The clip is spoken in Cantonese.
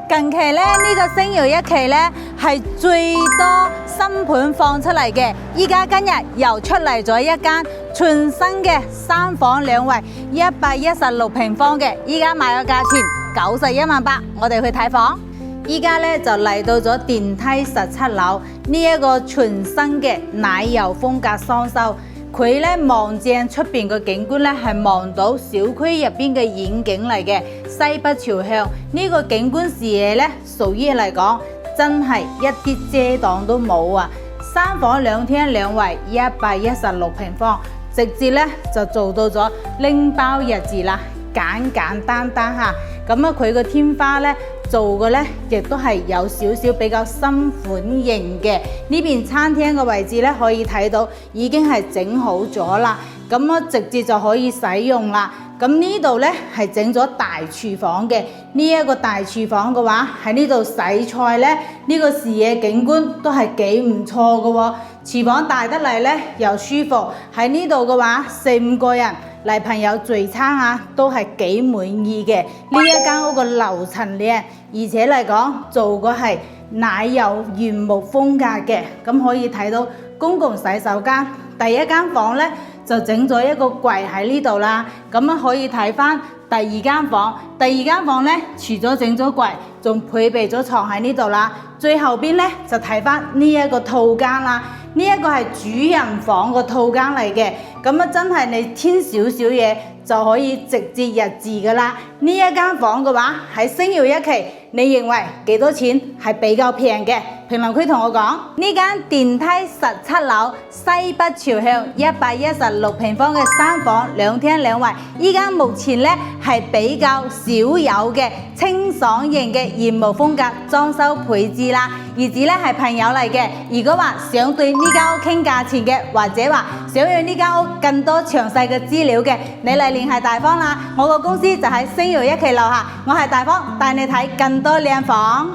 近期咧呢個星耀一期咧係最多新盤放出嚟嘅，依家今日又出嚟咗一間全新嘅3房2衛116平方嘅，依家賣嘅價錢918000，我哋去睇房。依家咧就嚟到咗電梯17樓呢一個全新嘅奶油風格裝修。佢咧望正出邊個景觀咧，係望到小區入邊嘅遠景嚟嘅，西北朝向呢個景觀視野咧，屬於嚟講真係一啲遮擋都冇啊！3房2廳2衛116平方，直接咧就做到咗拎包入住啦，簡簡單單嚇。咁啊，佢個天花咧做嘅咧，亦都係有少少比較新款型嘅。呢邊餐廳嘅位置咧，可以睇到已經係整好咗啦。咁啊，直接就可以使用啦。咁呢度咧係整咗大廚房嘅。呢一個大廚房嘅話，喺呢度洗菜咧，呢個視野景觀都係幾唔錯嘅喎。廚房大得嚟咧又舒服。喺呢度嘅話，4、5個人嚟朋友聚餐啊，都係幾滿意嘅。呢一間屋個樓層靚，而且嚟講做個係奶油原木風格嘅。咁可以睇到公共洗手間第一間房咧就整咗一個櫃喺呢度啦。咁啊可以睇翻第二間房，第二間房咧除咗整咗櫃，仲配備咗床喺呢度啦。最後邊咧就睇翻呢一個套間啦。呢一個係主人房個套間嚟嘅，咁啊真係你添少少嘢就可以直接入住噶啦。呢一間房嘅話喺星耀一期，你認為幾多錢係比較平嘅？評論區同我講。呢間電梯17樓西北朝向116平方嘅3房2廳2衛，依家目前咧係比較少有嘅清爽型嘅原木風格裝修配置啦。兒子咧係朋友嚟嘅，如果話想對呢間屋傾價錢嘅，或者話想要呢間屋更多詳細嘅資料嘅，你嚟聯繫大方啦。我個公司就喺星耀一期樓下，我係大方帶你睇更多靚房。